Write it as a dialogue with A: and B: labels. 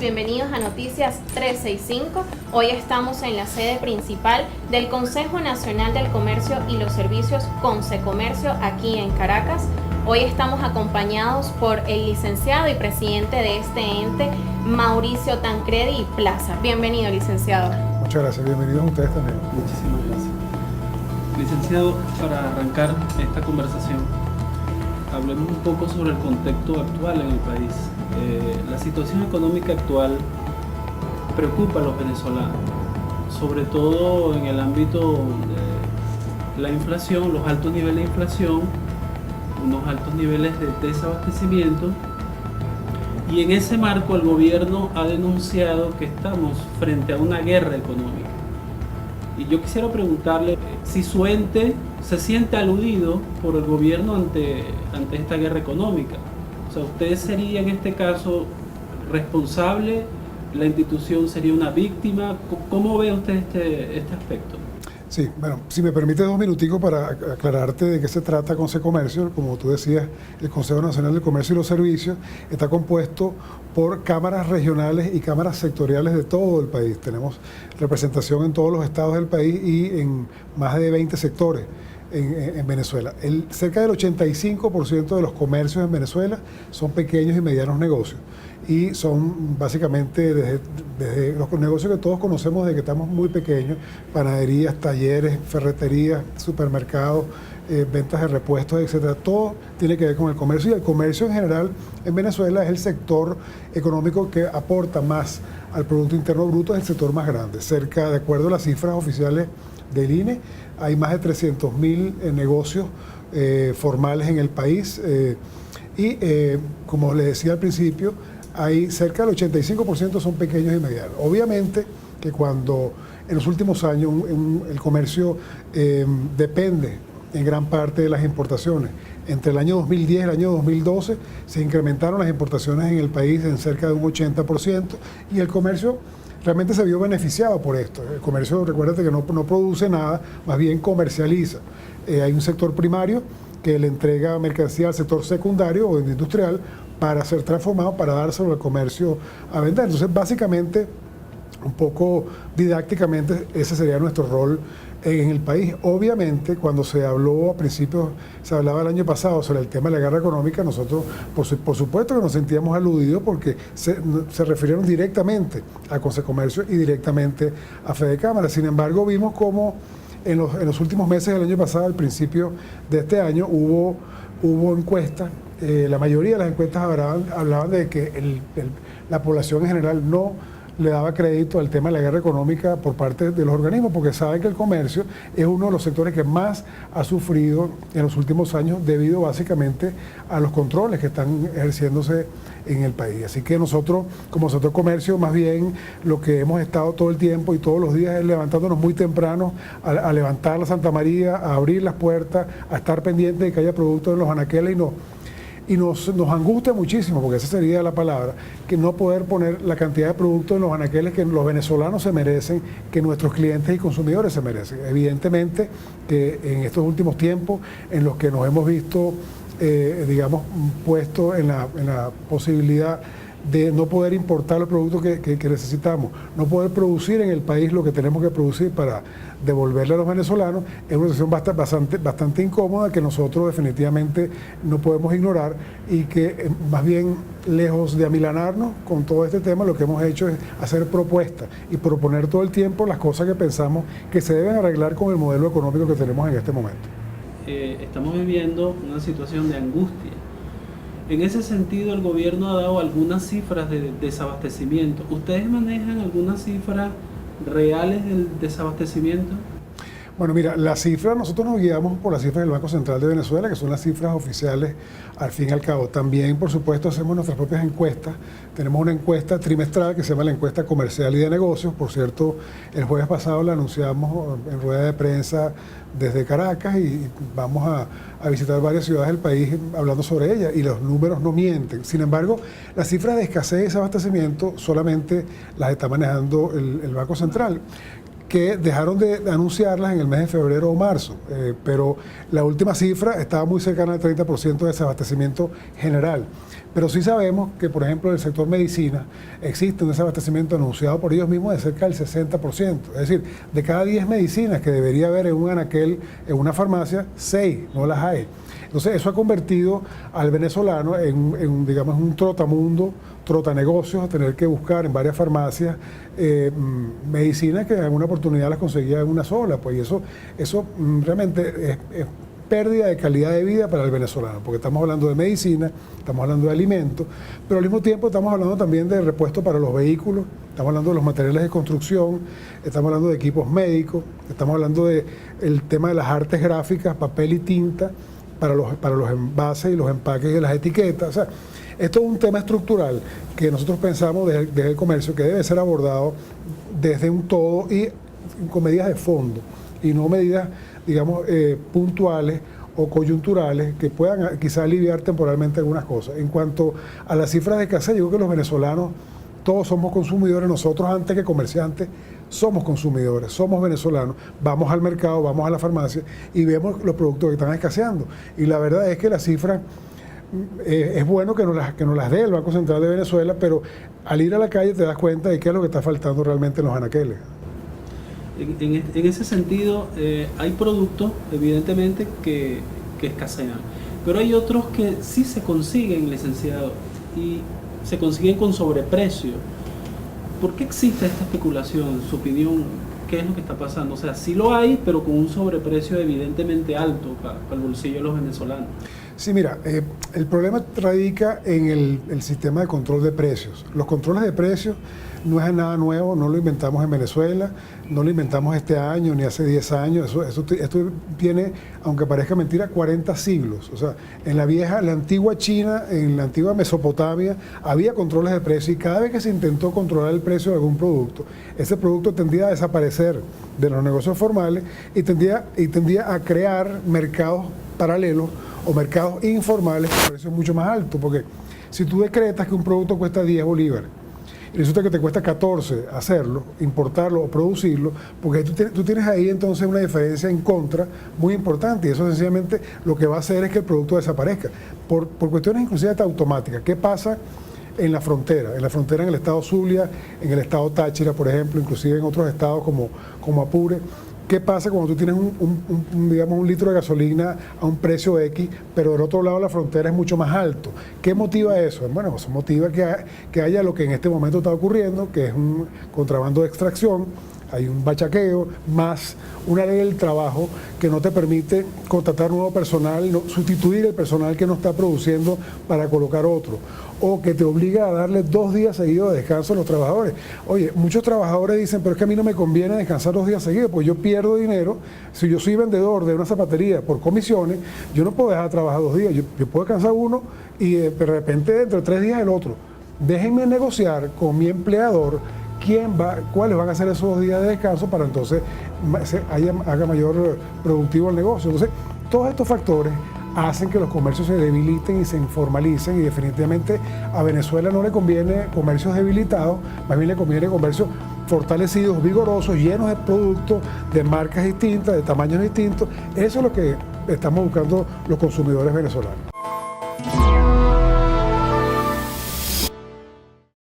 A: bienvenidos a Noticias 365. Hoy estamos en la sede principal del Consejo Nacional del Comercio y los Servicios, Consecomercio, aquí en Caracas. Hoy estamos acompañados por el licenciado y presidente de este ente, Mauricio Tancredi Plaza. Bienvenido, licenciado.
B: Muchas gracias, bienvenidos a ustedes también.
C: Muchísimas gracias. Licenciado, para arrancar esta conversación, hablemos un poco sobre el contexto actual en el país. La situación económica actual preocupa a los venezolanos, sobre todo en el ámbito de la inflación, los altos niveles de inflación, unos altos niveles de desabastecimiento, y en ese marco el gobierno ha denunciado que estamos frente a una guerra económica. Y yo quisiera preguntarle si su ente se siente aludido por el gobierno ante esta guerra económica. O sea, ¿usted sería en este caso responsable? ¿La institución sería una víctima? ¿Cómo ve usted este aspecto?
B: Sí, bueno, si me permite 2 minuticos para aclararte de qué se trata Consecomercio. Como tú decías, el Consejo Nacional del Comercio y los Servicios está compuesto por cámaras regionales y cámaras sectoriales de todo el país. Tenemos representación en todos los estados del país y en más de 20 sectores en Venezuela. Cerca del 85% de los comercios en Venezuela son pequeños y medianos negocios. Y son básicamente desde los negocios que todos conocemos desde que estamos muy pequeños: panaderías, talleres, ferreterías, supermercados, ventas de repuestos, etcétera. Todo tiene que ver con el comercio, y el comercio en general en Venezuela es el sector económico que aporta más al Producto Interno Bruto, es el sector más grande. De acuerdo a las cifras oficiales del INE, hay más de 300.000 negocios formales en el país, como les decía al principio, hay cerca del 85% son pequeños y medianos. Obviamente que cuando en los últimos años el comercio depende en gran parte de las importaciones. Entre el año 2010 y el año 2012 se incrementaron las importaciones en el país en cerca de un 80%, y el comercio realmente se vio beneficiado por esto. El comercio, recuérdate que no produce nada, más bien comercializa. Hay un sector primario que le entrega mercancía al sector secundario o industrial para ser transformado, para dárselo al comercio a vender. Entonces, básicamente, un poco didácticamente, ese sería nuestro rol en el país. Obviamente, cuando se habló a principios, se hablaba el año pasado sobre el tema de la guerra económica, nosotros, por supuesto que nos sentíamos aludidos, porque se refirieron directamente a Consecomercio y directamente a Fedecámara. Sin embargo, vimos cómo en los últimos meses del año pasado, al principio de este año, hubo encuestas. La mayoría de las encuestas hablaban de que la población en general no le daba crédito al tema de la guerra económica por parte de los organismos, porque saben que el comercio es uno de los sectores que más ha sufrido en los últimos años, debido básicamente a los controles que están ejerciéndose en el país. Así que nosotros, como sector comercio, más bien lo que hemos estado todo el tiempo y todos los días es levantándonos muy temprano a levantar la Santa María, a abrir las puertas, a estar pendientes de que haya productos en los anaqueles, y nos angustia muchísimo, porque esa sería la palabra, que no poder poner la cantidad de productos en los anaqueles que los venezolanos se merecen, que nuestros clientes y consumidores se merecen. Evidentemente que en estos últimos tiempos en los que nos hemos visto, puestos en la posibilidad de no poder importar los productos que necesitamos, no poder producir en el país lo que tenemos que producir para devolverle a los venezolanos, es una situación bastante incómoda, que nosotros definitivamente no podemos ignorar, y que más bien, lejos de amilanarnos con todo este tema, lo que hemos hecho es hacer propuestas y proponer todo el tiempo las cosas que pensamos que se deben arreglar con el modelo económico que tenemos en este momento.
C: Estamos viviendo una situación de angustia. En ese sentido, el gobierno ha dado algunas cifras de desabastecimiento. ¿Ustedes manejan algunas cifras reales del desabastecimiento?
B: Bueno, mira, las cifras, nosotros nos guiamos por las cifras del Banco Central de Venezuela, que son las cifras oficiales al fin y al cabo. También, por supuesto, hacemos nuestras propias encuestas. Tenemos una encuesta trimestral que se llama la encuesta comercial y de negocios. Por cierto, el jueves pasado la anunciamos en rueda de prensa desde Caracas, y vamos a visitar varias ciudades del país hablando sobre ella, y los números no mienten. Sin embargo, las cifras de escasez y desabastecimiento solamente las está manejando el Banco Central. que dejaron de anunciarlas en el mes de febrero o marzo, pero la última cifra estaba muy cercana al 30% de desabastecimiento general. Pero sí sabemos que, por ejemplo, en el sector medicina existe un desabastecimiento anunciado por ellos mismos de cerca del 60%. Es decir, de cada 10 medicinas que debería haber en un anaquel, en una farmacia, 6 no las hay. Entonces, eso ha convertido al venezolano en digamos, un trotamundo, trotanegocios, a tener que buscar en varias farmacias medicinas que en alguna oportunidad las conseguía en una sola. Pues, y eso realmente es pérdida de calidad de vida para el venezolano, porque estamos hablando de medicina, estamos hablando de alimentos, pero al mismo tiempo estamos hablando también de repuesto para los vehículos, estamos hablando de los materiales de construcción, estamos hablando de equipos médicos, estamos hablando del tema de las artes gráficas, papel y tinta, para los envases y los empaques de las etiquetas. O sea, esto es un tema estructural que nosotros pensamos desde el comercio que debe ser abordado desde un todo y con medidas de fondo, y no medidas, digamos, puntuales o coyunturales que puedan quizá aliviar temporalmente algunas cosas. En cuanto a las cifras de escasez, yo creo que los venezolanos todos somos consumidores, nosotros antes que comerciantes somos consumidores, somos venezolanos, vamos al mercado, vamos a la farmacia y vemos los productos que están escaseando. Y la verdad es que las cifras, es bueno que nos las dé el Banco Central de Venezuela, pero al ir a la calle te das cuenta de qué es lo que está faltando realmente en los anaqueles.
C: En ese sentido, hay productos, evidentemente, que escasean, pero hay otros que sí se consiguen, licenciado, y se consiguen con sobreprecio. ¿Por qué existe esta especulación? En su opinión, ¿qué es lo que está pasando? O sea, sí lo hay, pero con un sobreprecio evidentemente alto para el bolsillo de los venezolanos.
B: Sí, mira, el problema radica en el sistema de control de precios. Los controles de precios no es nada nuevo, no lo inventamos en Venezuela, no lo inventamos este año ni hace 10 años. Esto tiene, aunque parezca mentira, 40 siglos. O sea, en la antigua China, en la antigua Mesopotamia, había controles de precios y cada vez que se intentó controlar el precio de algún producto, ese producto tendía a desaparecer de los negocios formales y tendía a crear mercados paralelos o mercados informales con precios mucho más altos, porque si tú decretas que un producto cuesta 10 bolívares y resulta que te cuesta 14 hacerlo, importarlo o producirlo, porque tú tienes ahí entonces una diferencia en contra muy importante y eso sencillamente lo que va a hacer es que el producto desaparezca, por cuestiones inclusive hasta automáticas. ¿Qué pasa en la frontera? En la frontera en el estado Zulia, en el estado Táchira, por ejemplo, inclusive en otros estados como Apure. ¿Qué pasa cuando tú tienes digamos, un litro de gasolina a un precio X, pero del otro lado de la frontera es mucho más alto? ¿Qué motiva eso? Bueno, eso motiva que haya lo que en este momento está ocurriendo, que es un contrabando de extracción, hay un bachaqueo, más una ley del trabajo que no te permite contratar nuevo personal, sustituir el personal que no está produciendo para colocar otro, o que te obliga a darle 2 días seguidos de descanso a los trabajadores. Oye, muchos trabajadores dicen, pero es que a mí no me conviene descansar 2 días seguidos, pues yo pierdo dinero. Si yo soy vendedor de una zapatería por comisiones, yo no puedo dejar de trabajar 2 días, yo puedo descansar uno y de repente dentro de 3 días el otro. Déjenme negociar con mi empleador cuáles van a ser esos 2 días de descanso para entonces haga mayor productivo el negocio. Entonces, todos estos factores hacen que los comercios se debiliten y se informalicen, y definitivamente a Venezuela no le conviene comercios debilitados, más bien le conviene comercios fortalecidos, vigorosos, llenos de productos, de marcas distintas, de tamaños distintos. Eso es lo que estamos buscando los consumidores venezolanos.